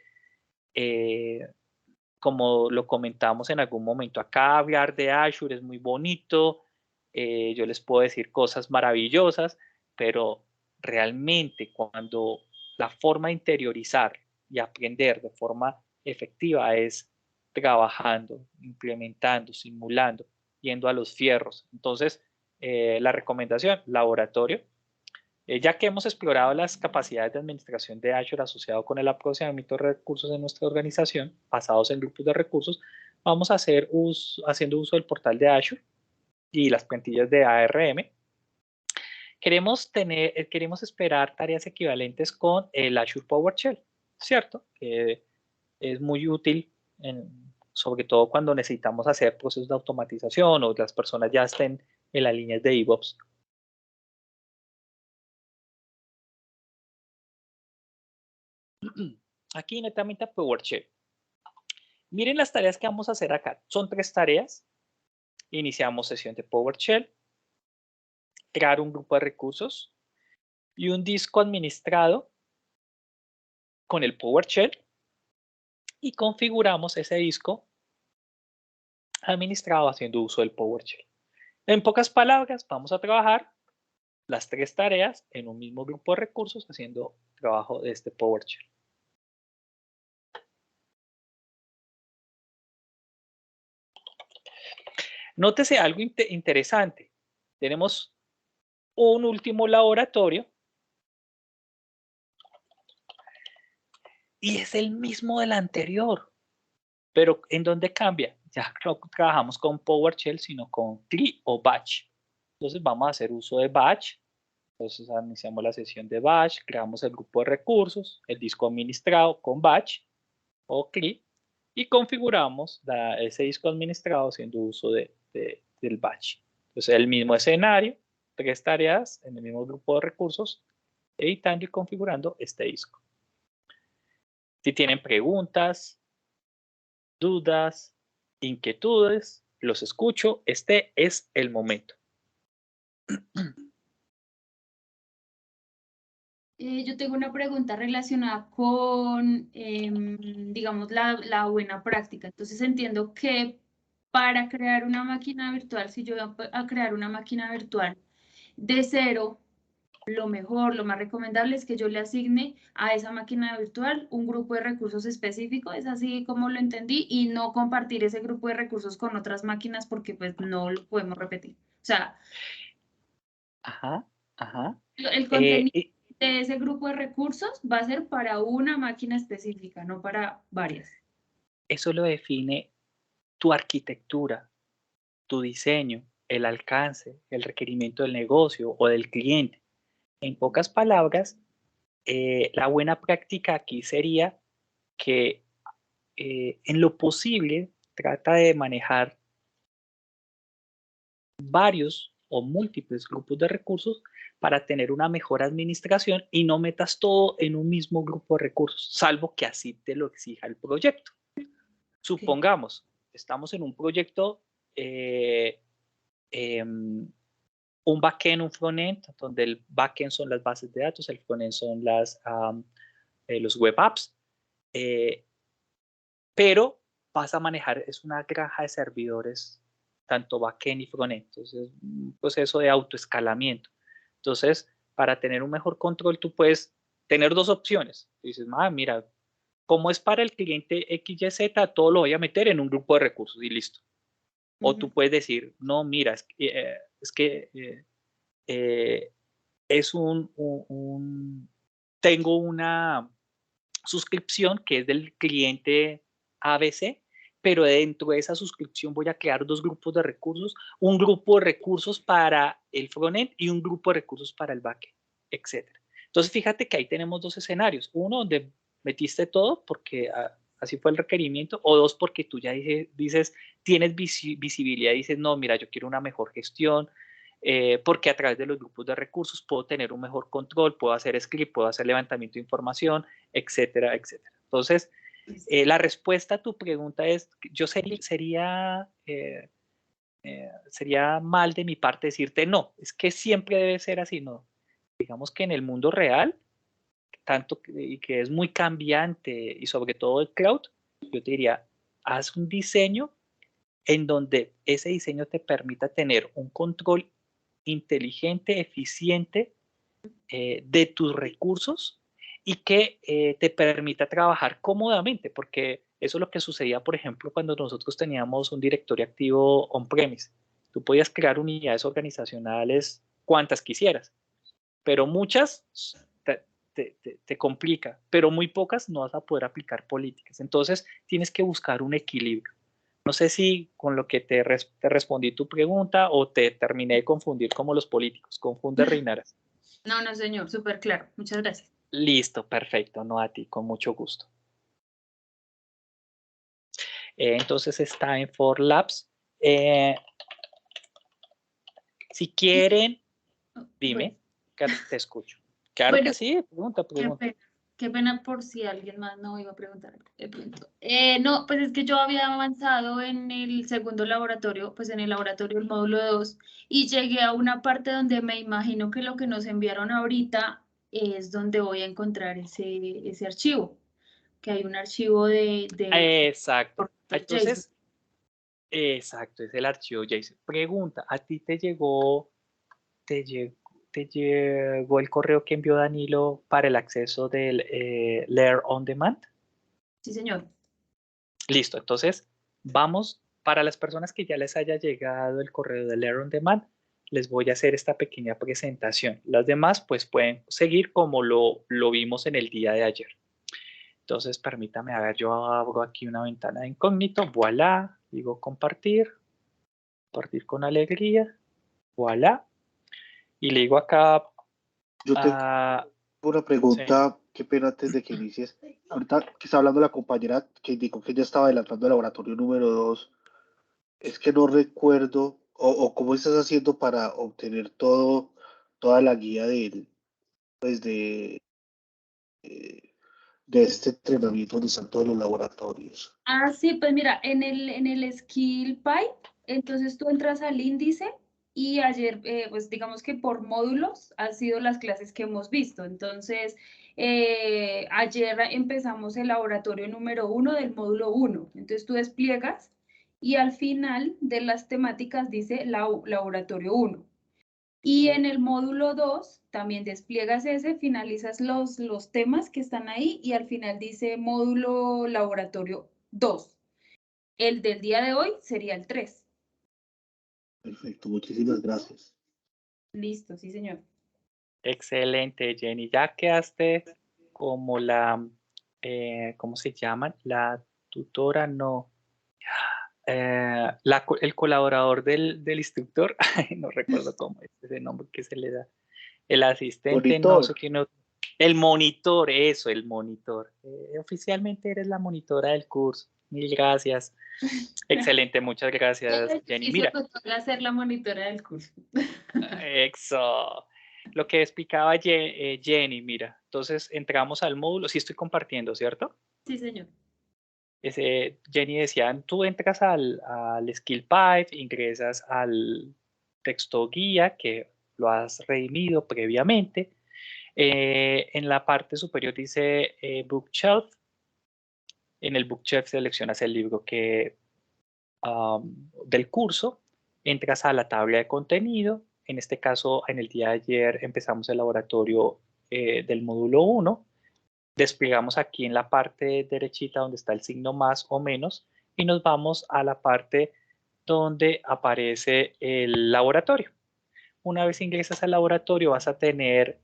como lo comentamos en algún momento, acá hablar de Azure es muy bonito, yo les puedo decir cosas maravillosas, pero realmente cuando la forma de interiorizar y aprender de forma efectiva es trabajando, implementando, simulando, yendo a los fierros. Entonces, la recomendación, laboratorio. Ya que hemos explorado las capacidades de administración de Azure asociado con el aprovechamiento de recursos en nuestra organización, basados en grupos de recursos, vamos a hacer haciendo uso del portal de Azure y las plantillas de ARM. Queremos esperar tareas equivalentes con el Azure PowerShell, ¿cierto? Que es muy útil, sobre todo cuando necesitamos hacer procesos de automatización o las personas ya estén en las líneas de DevOps. Aquí netamente a PowerShell. Miren las tareas que vamos a hacer acá. Son 3 tareas. Iniciamos sesión de PowerShell, crear un grupo de recursos y un disco administrado con el PowerShell y configuramos ese disco administrado haciendo uso del PowerShell. En pocas palabras, vamos a trabajar las 3 tareas en un mismo grupo de recursos haciendo trabajo de este PowerShell. Nótese algo interesante. Tenemos un último laboratorio y es el mismo del anterior, pero ¿en dónde cambia? Ya no trabajamos con PowerShell, sino con CLI o Batch. Entonces vamos a hacer uso de Batch. Entonces iniciamos la sesión de Batch, creamos el grupo de recursos, el disco administrado con Batch o CLI y configuramos ese disco administrado haciendo uso del Batch. Entonces el mismo escenario, 3 tareas en el mismo grupo de recursos, editando y configurando este disco. Si tienen preguntas, dudas, inquietudes, los escucho. Este es el momento. Yo tengo una pregunta relacionada con, digamos, la buena práctica. Entonces entiendo que para crear una máquina virtual, si yo voy a crear una máquina virtual, de cero, lo mejor, lo más recomendable es que yo le asigne a esa máquina virtual un grupo de recursos específico, es así como lo entendí, y no compartir ese grupo de recursos con otras máquinas porque pues no lo podemos repetir. O sea, Ajá, ajá. el Eh, contenido y de ese grupo de recursos va a ser para una máquina específica, no para varias. eso lo define tu arquitectura, tu diseño, el alcance, el requerimiento del negocio o del cliente. En pocas palabras, la buena práctica aquí sería que en lo posible trata de manejar varios o múltiples grupos de recursos para tener una mejor administración y no metas todo en un mismo grupo de recursos, salvo que así te lo exija el proyecto. Okay. Supongamos, estamos en un proyecto, un backend, un frontend, donde el backend son las bases de datos, el frontend son los web apps, pero vas a manejar, es una granja de servidores, tanto backend y frontend. Entonces, es un proceso de autoescalamiento. Entonces, para tener un mejor control, tú puedes tener dos opciones. Dices, mira, como es para el cliente XYZ, todo lo voy a meter en un grupo de recursos y listo. O tú puedes decir, no, mira, es que es tengo una suscripción que es del cliente ABC, pero dentro de esa suscripción voy a crear dos grupos de recursos, un grupo de recursos para el frontend y un grupo de recursos para el backend, etcétera. Entonces, fíjate que ahí tenemos dos escenarios. Uno, donde metiste todo porque así fue el requerimiento, o dos, porque tú ya dices tienes visibilidad y dices, no, mira, yo quiero una mejor gestión, porque a través de los grupos de recursos puedo tener un mejor control, puedo hacer script, puedo hacer levantamiento de información, etcétera, etcétera. Entonces, la respuesta a tu pregunta es, yo sería mal de mi parte decirte no, es que siempre debe ser así, no. Digamos que en el mundo real, tanto y que es muy cambiante y sobre todo el cloud, yo te diría, haz un diseño en donde ese diseño te permita tener un control inteligente, eficiente de tus recursos y que te permita trabajar cómodamente, porque eso es lo que sucedía, por ejemplo, cuando nosotros teníamos un directorio activo on-premise. Tú podías crear unidades organizacionales cuantas quisieras, pero muchas te complica, pero muy pocas no vas a poder aplicar políticas. Entonces, tienes que buscar un equilibrio. No sé si con lo que te respondí tu pregunta o te terminé de confundir como los políticos. Confunde, Reinaras. No, no, señor, súper claro. Muchas gracias. Listo, perfecto, no a ti, con mucho gusto. Entonces está en For Labs. Si quieren, Bueno, dime, que te escucho. Claro bueno, que sí, pregunta, qué pregunta. pena. Qué pena por si alguien más no iba a preguntar de pronto. No, pues es que yo había avanzado en el segundo laboratorio, pues en el laboratorio del módulo 2, y llegué a una parte donde me imagino que lo que nos enviaron ahorita es donde voy a encontrar ese archivo, que hay un archivo de Exacto. JSON. Entonces, exacto, es el archivo JSON. Pregunta, ¿a ti te llegó el correo que envió Danilo para el acceso del Layer on Demand? Sí, señor. Listo, entonces vamos, para las personas que ya les haya llegado el correo de Layer on Demand, les voy a hacer esta pequeña presentación. Las demás pues pueden seguir como lo vimos en el día de ayer. Entonces permítame, yo abro aquí una ventana de incógnito, voilà, digo compartir con alegría, voilà, y le digo acá, Yo tengo una sí, pregunta, qué pena antes de que inicies. Ahorita que está hablando la compañera que indicó que ya estaba adelantando el laboratorio número 2, es que no recuerdo, o cómo estás haciendo para obtener toda la guía pues de este entrenamiento donde están todos los laboratorios. Ah, sí, pues mira, en el Skill Pipe, entonces tú entras al índice y ayer, pues digamos que por módulos han sido las clases que hemos visto. Entonces, ayer empezamos el laboratorio número 1 del módulo 1. Entonces tú despliegas y al final de las temáticas dice laboratorio 1. Y en el módulo 2 también despliegas ese, finalizas los temas que están ahí y al final dice módulo laboratorio 2. El del día de hoy sería el 3. Perfecto, muchísimas gracias. Listo, sí, señor. Excelente, Jenny. Ya quedaste como la, ¿cómo se llama? La tutora, no. El colaborador del instructor, ay, no recuerdo cómo es ese nombre que se le da. El asistente, no sé Monitor. qué no. El monitor, eso, el monitor. Oficialmente eres la monitora del curso. Mil gracias. Excelente, muchas gracias, El Jenny. ejercicio Mira, toca ser la monitora del curso. eso. Lo que explicaba Jenny, mira. Entonces entramos al módulo. Sí estoy compartiendo, ¿cierto? Sí, señor. Jenny decía, tú entras al Skill Pipe, ingresas al texto guía que lo has redimido previamente. En la parte superior dice Bookshelf. En el Bookshelf seleccionas el libro del curso, entras a la tabla de contenido. En este caso, en el día de ayer empezamos el laboratorio del módulo 1. Desplegamos aquí en la parte derechita donde está el signo más o menos y nos vamos a la parte donde aparece el laboratorio. Una vez ingresas al laboratorio vas a tener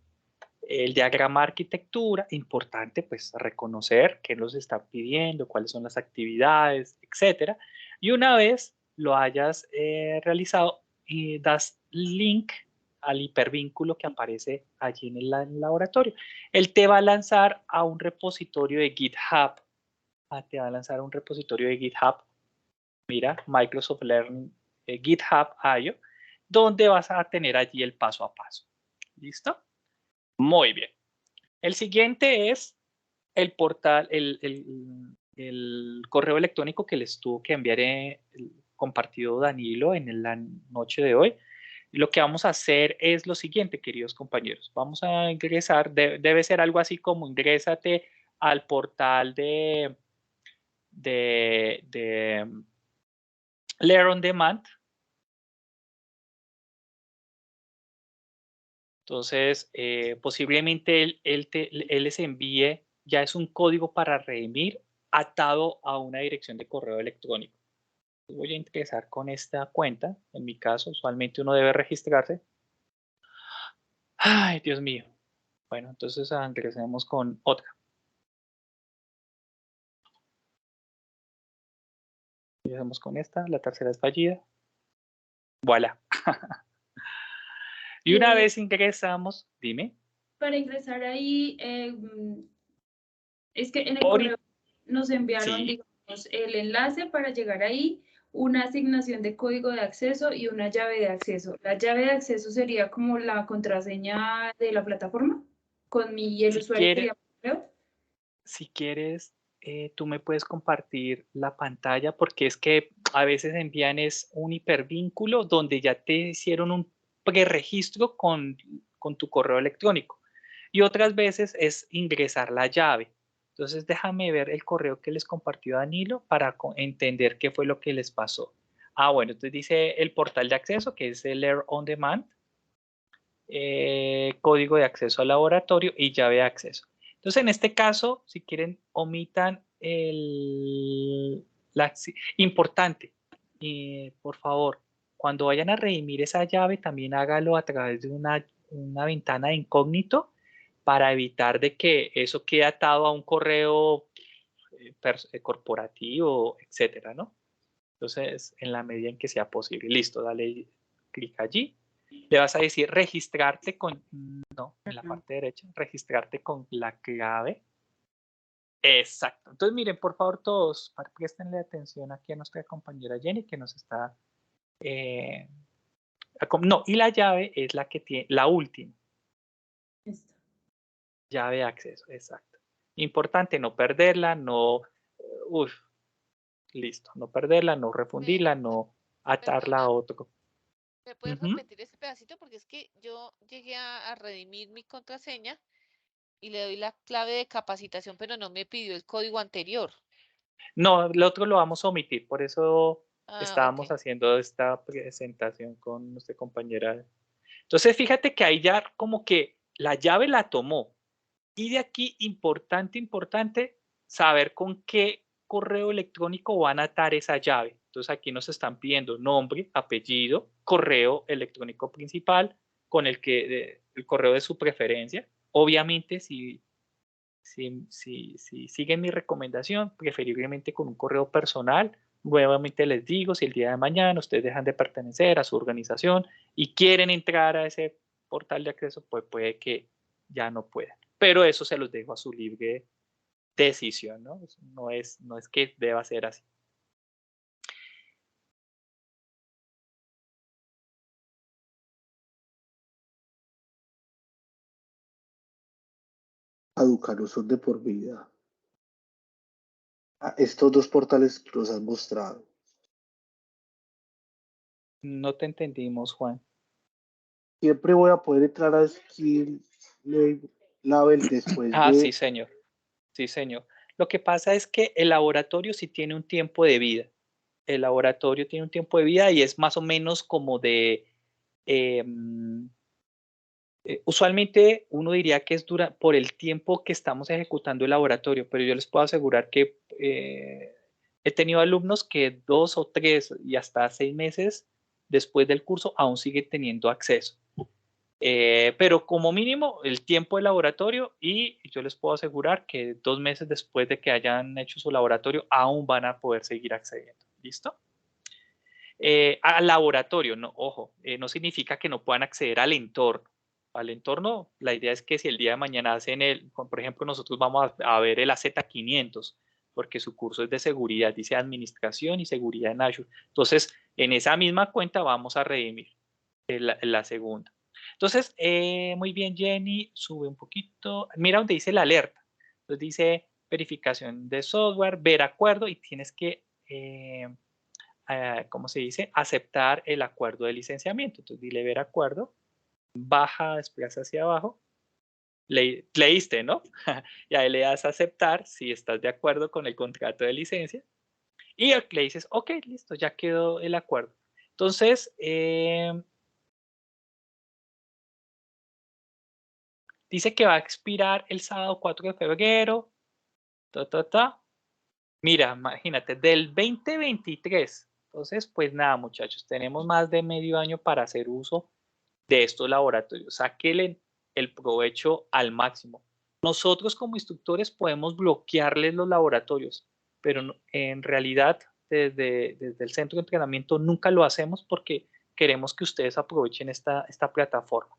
el diagrama de arquitectura, importante pues reconocer qué nos están pidiendo, cuáles son las actividades, etcétera. Y una vez lo hayas realizado, das link al hipervínculo que aparece allí en el laboratorio. Él te va a lanzar a un repositorio de GitHub. Te va a lanzar a un repositorio de GitHub. Mira, Microsoft Learning GitHub IO, donde vas a tener allí el paso a paso. ¿Listo? Muy bien. El siguiente es el portal, el correo electrónico que les tuvo que enviar compartido Danilo en la noche de hoy. Lo que vamos a hacer es lo siguiente, queridos compañeros. Vamos a ingresar, debe ser algo así como ingrésate al portal de Learn on Demand. Entonces, posiblemente él les envíe, ya es un código para redimir atado a una dirección de correo electrónico. Voy a empezar con esta cuenta. En mi caso, usualmente uno debe registrarse. Ay, Dios mío. Bueno, entonces ingresemos con otra. Empezamos con esta, la tercera es fallida. Voilà. Y una vez ingresamos, dime. Para ingresar ahí, es que en el correo nos enviaron, Sí, digamos, el enlace para llegar ahí, una asignación de código de acceso y una llave de acceso. La llave de acceso sería como la contraseña de la plataforma con el usuario que ya creo. si quieres, tú me puedes compartir la pantalla porque es que a veces envían es un hipervínculo donde ya te hicieron un preregistro con tu correo electrónico y otras veces es ingresar la llave. Entonces déjame ver el correo que les compartió Danilo para entender qué fue lo que les pasó. Bueno, entonces dice el portal de acceso que es el Learn on Demand, código de acceso al laboratorio y llave de acceso. Entonces, en este caso, si quieren, omitan importante, por favor, cuando vayan a redimir esa llave, también hágalo a través de una ventana de incógnito para evitar de que eso quede atado a un correo corporativo, etcétera, ¿no? Entonces, en la medida en que sea posible. Listo, dale clic allí. Le vas a decir registrarte con, no, en la parte derecha, registrarte con la clave. Exacto. Entonces, miren, por favor, todos, prestenle atención aquí a nuestra compañera Jenny que nos está... no, y la llave es la que tiene, la última. Listo. Llave de acceso, exacto. Importante no perderla, no... listo, no perderla, no refundirla, no atarla a otro. ¿Me puedes repetir ese pedacito? Porque es que yo llegué a redimir mi contraseña y le doy la clave de capacitación, pero no me pidió el código anterior. No, el otro lo vamos a omitir, por eso estábamos Okay. haciendo esta presentación con nuestra compañera. Entonces, fíjate que ahí ya como que la llave la tomó. Y de aquí, importante, saber con qué correo electrónico van a atar esa llave. Entonces, aquí nos están pidiendo nombre, apellido, correo electrónico principal, con el correo de su preferencia. Obviamente, si siguen mi recomendación, preferiblemente con un correo personal. Nuevamente les digo, si el día de mañana ustedes dejan de pertenecer a su organización y quieren entrar a ese portal de acceso, pues puede que ya no puedan. Pero eso se los dejo a su libre decisión, ¿no? No es que deba ser así. Caducaron, son de por vida. Estos dos portales que nos han mostrado. No te entendimos, Juan. Siempre voy a poder entrar a Skill Label después Sí, de... señor. Sí, señor. Lo que pasa es que el laboratorio sí tiene un tiempo de vida. El laboratorio tiene un tiempo de vida y es más o menos como de... usualmente uno diría que es por el tiempo que estamos ejecutando el laboratorio, pero yo les puedo asegurar que he tenido alumnos que 2 o 3 y hasta 6 meses después del curso aún siguen teniendo acceso. Pero como mínimo el tiempo de laboratorio, y yo les puedo asegurar que 2 meses después de que hayan hecho su laboratorio aún van a poder seguir accediendo. ¿Listo? Al laboratorio, no, ojo, no significa que no puedan acceder al entorno. Al entorno, la idea es que si el día de mañana hacen por ejemplo, nosotros vamos a ver el AZ500, porque su curso es de seguridad, dice administración y seguridad en Azure. Entonces, en esa misma cuenta vamos a redimir la segunda. Entonces, muy bien, Jenny, sube un poquito. Mira donde dice la alerta. Entonces dice verificación de software, ver acuerdo y tienes que, ¿cómo se dice? Aceptar el acuerdo de licenciamiento. Entonces dile ver acuerdo, baja, desplaza hacia abajo. Leíste, ¿no? Y ahí le das a aceptar si estás de acuerdo con el contrato de licencia. Y le dices, ok, listo, ya quedó el acuerdo. Entonces, dice que va a expirar el sábado 4 de febrero. Mira, imagínate, del 2023. Entonces, pues nada, muchachos, tenemos más de medio año para hacer uso de estos laboratorios. Sáquenle el provecho al máximo. Nosotros como instructores podemos bloquearles los laboratorios, pero en realidad desde el centro de entrenamiento nunca lo hacemos porque queremos que ustedes aprovechen esta plataforma.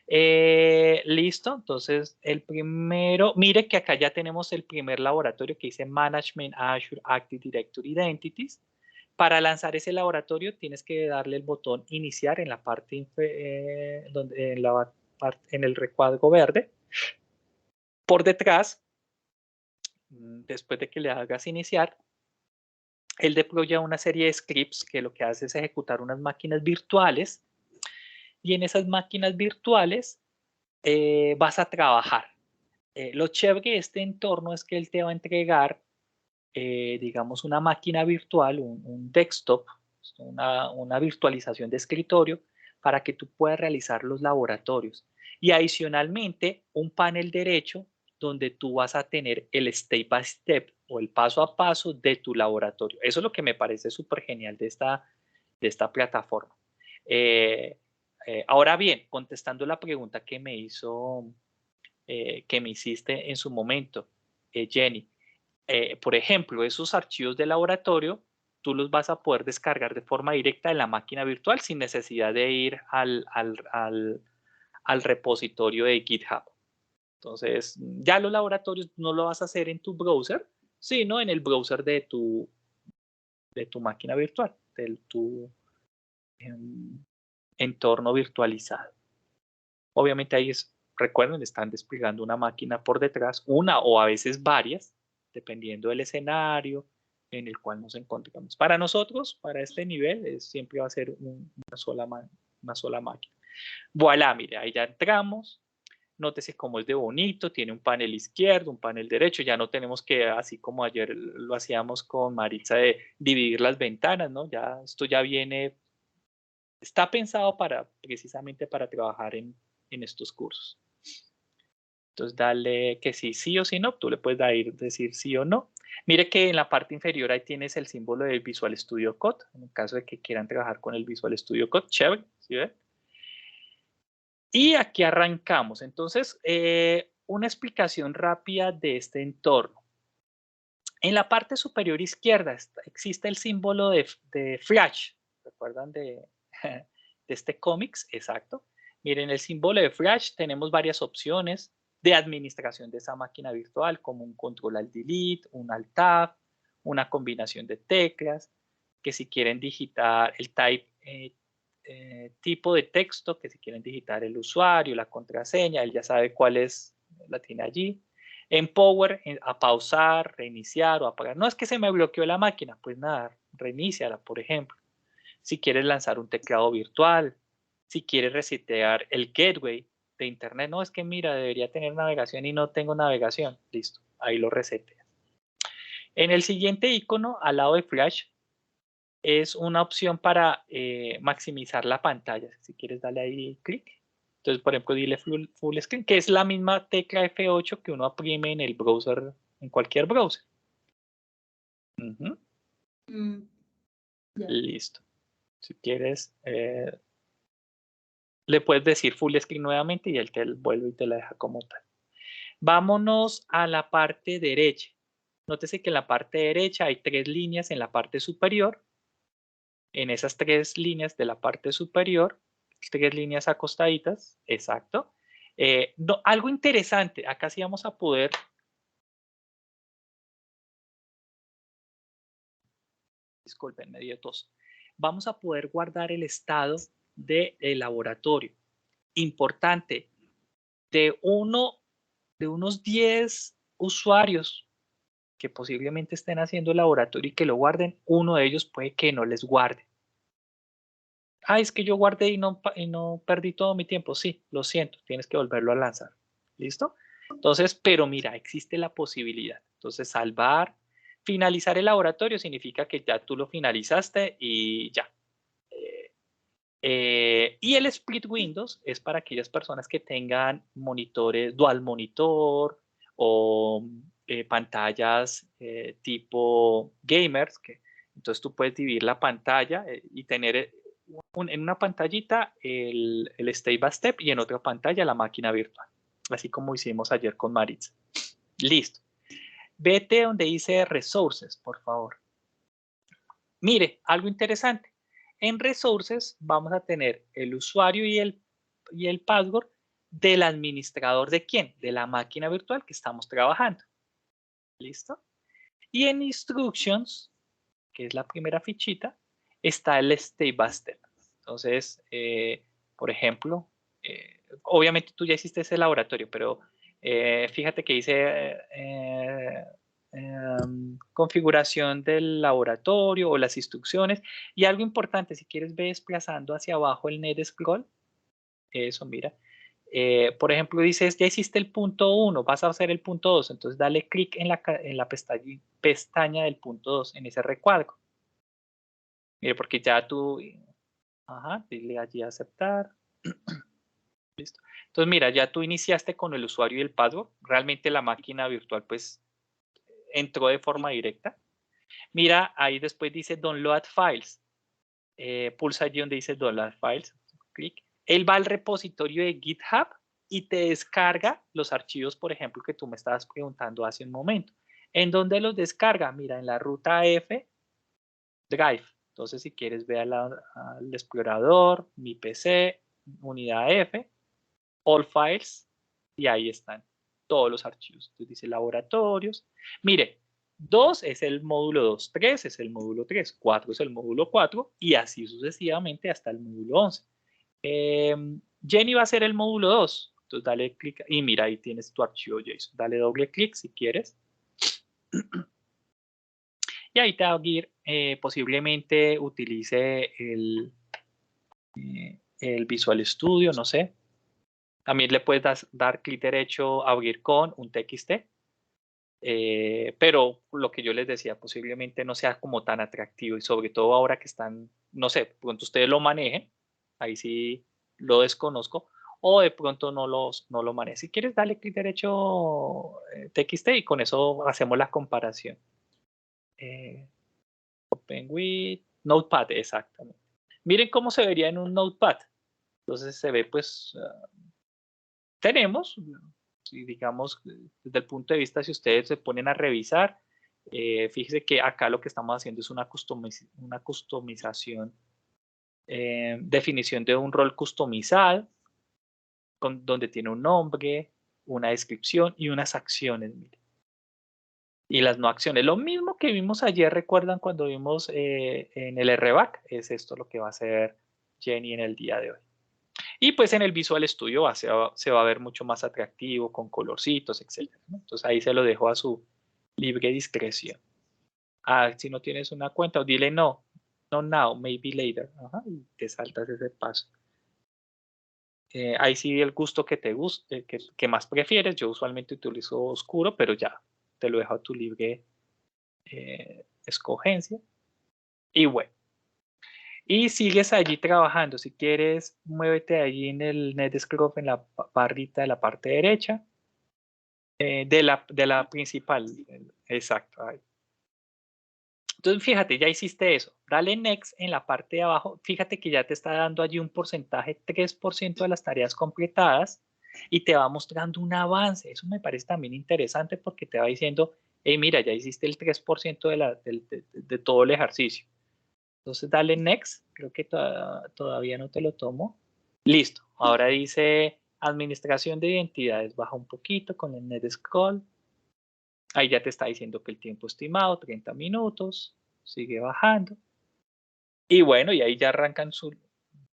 Listo, entonces el primero, mire que acá ya tenemos el primer laboratorio que dice Management Azure Active Directory Identities. Para lanzar ese laboratorio tienes que darle el botón iniciar en la parte, en el recuadro verde. Por detrás, después de que le hagas iniciar, él deploya una serie de scripts que lo que hace es ejecutar unas máquinas virtuales y en esas máquinas virtuales vas a trabajar. Lo chévere de este entorno es que él te va a entregar, digamos, una máquina virtual, un desktop, una virtualización de escritorio para que tú puedas realizar los laboratorios. Y adicionalmente, un panel derecho donde tú vas a tener el step by step o el paso a paso de tu laboratorio. Eso es lo que me parece súper genial de esta plataforma. Ahora bien, contestando la pregunta que me hiciste en su momento, Jenny, por ejemplo, esos archivos de laboratorio, tú los vas a poder descargar de forma directa en la máquina virtual sin necesidad de ir al repositorio de GitHub. Entonces, ya los laboratorios no lo vas a hacer en tu browser, sino en el browser de tu máquina virtual, de tu entorno virtualizado. Obviamente ahí recuerden, están desplegando una máquina por detrás, una o a veces varias, dependiendo del escenario en el cual nos encontramos. Para nosotros, para este nivel, siempre va a ser una sola máquina. Voilà, mire, ahí ya entramos. Nótese cómo es de bonito, tiene un panel izquierdo, un panel derecho, ya no tenemos que, así como ayer lo hacíamos con Maritza, de dividir las ventanas, ¿no? Ya esto ya viene Está pensado precisamente para trabajar en estos cursos. Entonces, dale que sí o sí no. Tú le puedes decir sí o no. Mire que en la parte inferior ahí tienes el símbolo del Visual Studio Code. En el caso de que quieran trabajar con el Visual Studio Code, chévere, ¿sí ven? Y aquí arrancamos. Entonces, una explicación rápida de este entorno. En la parte superior izquierda existe el símbolo de Flash. ¿Recuerdan de este cómics? Exacto. Miren, el símbolo de Flash tenemos varias opciones de administración de esa máquina virtual, como un control al delete, un alt tab, una combinación de teclas, que si quieren digitar el tipo de texto, que si quieren digitar el usuario, la contraseña, él ya sabe cuál es, la tiene allí. En Power, a pausar, reiniciar o apagar. No es que se me bloqueó la máquina, pues nada, reiníciala, por ejemplo. Si quieres lanzar un teclado virtual, si quieres resetear el gateway de internet, no, es que mira, debería tener navegación y no tengo navegación. Listo, ahí lo reseteas. En el siguiente icono, al lado de Flash, es una opción para maximizar la pantalla. Si quieres, dale ahí clic. Entonces, por ejemplo, dile full screen, que es la misma tecla F8 que uno oprime en el browser, en cualquier browser. Listo. Si quieres, le puedes decir full screen nuevamente y él te vuelve y te la deja como tal. Vámonos a la parte derecha. Nótese que en la parte derecha hay 3 líneas en la parte superior. En esas 3 líneas de la parte superior, 3 líneas acostaditas, exacto. Algo interesante, acá sí vamos a poder... Disculpen, me dio tos. Vamos a poder guardar el estado del laboratorio. Importante, de unos 10 usuarios que posiblemente estén haciendo el laboratorio y que lo guarden, uno de ellos puede que no les guarde. Ah, es que yo guardé y no perdí todo mi tiempo. Sí, lo siento, tienes que volverlo a lanzar. ¿Listo? Entonces, pero mira, existe la posibilidad. Entonces, salvar, finalizar el laboratorio significa que ya tú lo finalizaste y ya. Y el split windows es para aquellas personas que tengan monitores dual monitor o pantallas tipo gamers, entonces tú puedes dividir la pantalla y tener en una pantallita el step by step y en otra pantalla la máquina virtual, así como hicimos ayer con Maritza. Listo. Vete donde dice resources, por favor. Mire, algo interesante. En resources vamos a tener el usuario y el password del administrador de quién, de la máquina virtual que estamos trabajando. ¿Listo? Y en instructions, que es la primera fichita, está el step by step. Entonces, por ejemplo, obviamente tú ya hiciste ese laboratorio, pero fíjate que dice configuración del laboratorio o las instrucciones. Y algo importante, si quieres ve desplazando hacia abajo el net scroll, eso mira. Por ejemplo, dices, ya hiciste el punto 1, vas a hacer el punto 2, entonces dale clic en la pestaña del punto 2, en ese recuadro. Mire, porque ya tú, ajá, dile allí a aceptar. Listo. Entonces, mira, ya tú iniciaste con el usuario y el password. Realmente la máquina virtual, pues, entró de forma directa. Mira, ahí después dice Download Files. Pulsa allí donde dice Download Files. Clic. Él va al repositorio de GitHub y te descarga los archivos, por ejemplo, que tú me estabas preguntando hace un momento. ¿En dónde los descarga? Mira, en la ruta F, Drive. Entonces, si quieres, ve al explorador, mi PC, unidad F, All Files, y ahí están todos los archivos. Entonces dice laboratorios. Mire, 2 es el módulo 2, 3 es el módulo 3, 4 es el módulo 4 y así sucesivamente hasta el módulo 11. Jenny va a ser el módulo 2. Entonces dale clic y mira, ahí tienes tu archivo JSON. Dale doble clic si quieres. Y ahí te va a ir, posiblemente utilice el Visual Studio, no sé. También le puedes dar clic derecho a abrir con un TXT. Pero lo que yo les decía, posiblemente no sea como tan atractivo y sobre todo ahora que están, no sé, pronto ustedes lo manejen, ahí sí lo desconozco, o de pronto no lo manejas. Si quieres, dale clic derecho TXT y con eso hacemos la comparación. Open with Notepad, exactamente. Miren cómo se vería en un Notepad. Entonces se ve, pues, tenemos, y digamos, desde el punto de vista, si ustedes se ponen a revisar, fíjense que acá lo que estamos haciendo es una customización, definición de un rol customizado, donde tiene un nombre, una descripción y unas acciones. Miren. Y las no acciones. Lo mismo que vimos ayer, recuerdan cuando vimos en el RBAC, es esto lo que va a hacer Jenny en el día de hoy. Y pues en el Visual Studio se va a ver mucho más atractivo, con colorcitos, etc. ¿no? Entonces ahí se lo dejo a su libre discreción. Si no tienes una cuenta, dile no, no now, maybe later. Ajá, y te saltas ese paso. Ahí sí el gusto que te guste, que más prefieres. Yo usualmente utilizo oscuro, pero ya te lo dejo a tu libre escogencia. Y bueno. Y sigues allí trabajando. Si quieres, muévete allí en el Netscape en la barrita de la parte derecha. De la principal. Exacto. Ahí. Entonces, fíjate, ya hiciste eso. Dale Next en la parte de abajo. Fíjate que ya te está dando allí un porcentaje, 3% de las tareas completadas y te va mostrando un avance. Eso me parece también interesante porque te va diciendo, hey, mira, ya hiciste el 3% de todo el ejercicio. Entonces, dale Next. Creo que todavía no te lo tomo. Listo. Ahora dice administración de identidades. Baja un poquito con el Netscroll. Ahí ya te está diciendo que el tiempo estimado, 30 minutos, sigue bajando. Y bueno, y ahí ya arrancan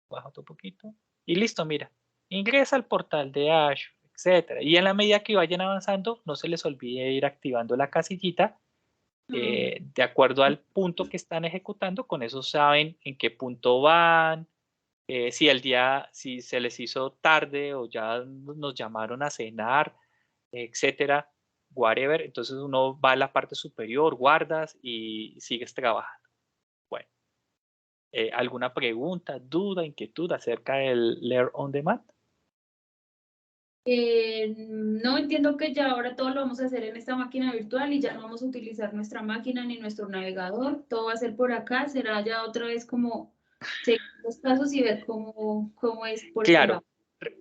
baja otro poquito. Y listo, mira, ingresa al portal de Azure, etc. Y en la medida que vayan avanzando, no se les olvide ir activando la casillita de acuerdo al punto que están ejecutando. Con eso saben en qué punto van, si se les hizo tarde o ya nos llamaron a cenar, etcétera. Whatever, entonces uno va a la parte superior, guardas y sigues trabajando. Bueno, ¿alguna pregunta, duda, inquietud acerca del Learn on Demand? No, entiendo que ya ahora todo lo vamos a hacer en esta máquina virtual y ya no vamos a utilizar nuestra máquina ni nuestro navegador, todo va a ser por acá, será ya otra vez como seguir los pasos y ver cómo es por este lado. Claro,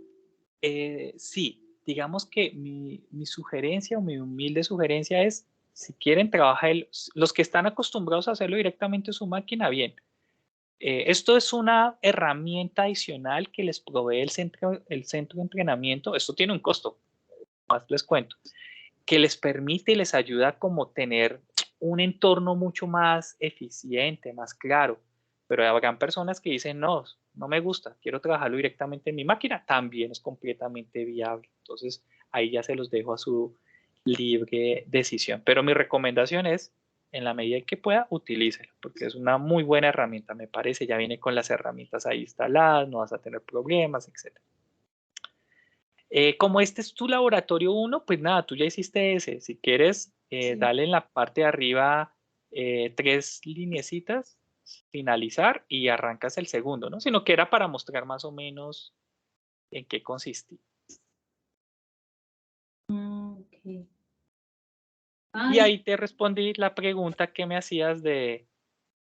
sí, digamos que mi sugerencia o mi humilde sugerencia es, si quieren trabajar, los que están acostumbrados a hacerlo directamente en su máquina, bien. Esto es una herramienta adicional que les provee el centro de entrenamiento. Esto tiene un costo, más les cuento, que les permite y les ayuda a como tener un entorno mucho más eficiente, más claro. Pero habrán personas que dicen, no me gusta, quiero trabajarlo directamente en mi máquina. También es completamente viable. Entonces, ahí ya se los dejo a su libre decisión. Pero mi recomendación es, en la medida que pueda, utilícelo, porque es una muy buena herramienta, me parece. Ya viene con las herramientas ahí instaladas, no vas a tener problemas, etc. Como este es tu laboratorio 1, pues nada, tú ya hiciste ese. Si quieres, Sí. dale en la parte de arriba 3 lineecitas, finalizar y arrancas el segundo, ¿no? Sino que era para mostrar más o menos en qué consistía. Okay. Y ahí te respondí la pregunta que me hacías de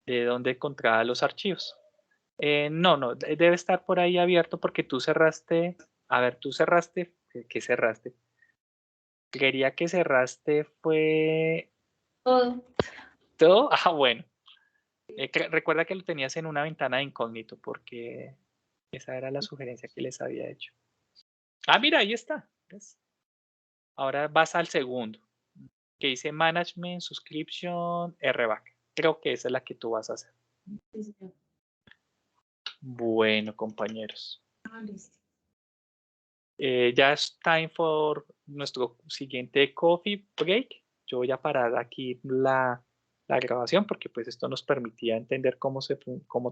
dónde encontraba los archivos. No, debe estar por ahí abierto porque tú cerraste. A ver, tú cerraste. ¿Qué cerraste? Creería que cerraste fue Todo. todo. Ah, bueno. Recuerda que lo tenías en una ventana de incógnito porque esa era la sugerencia que les había hecho. Ah, mira, ahí está. ¿Ves? Ahora vas al segundo, que dice Management, Subscription, RBAC. Creo que esa es la que tú vas a hacer. Sí, señor. Bueno, compañeros. Listo. Ya es time for nuestro siguiente coffee break. Yo voy a parar aquí la grabación porque pues esto nos permitía entender cómo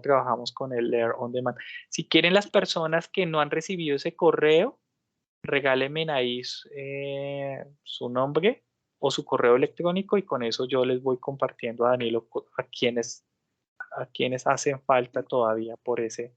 trabajamos con el Learn on Demand. Si quieren las personas que no han recibido ese correo, regálenme ahí su nombre o su correo electrónico y con eso yo les voy compartiendo a Danilo a quienes hacen falta todavía por ese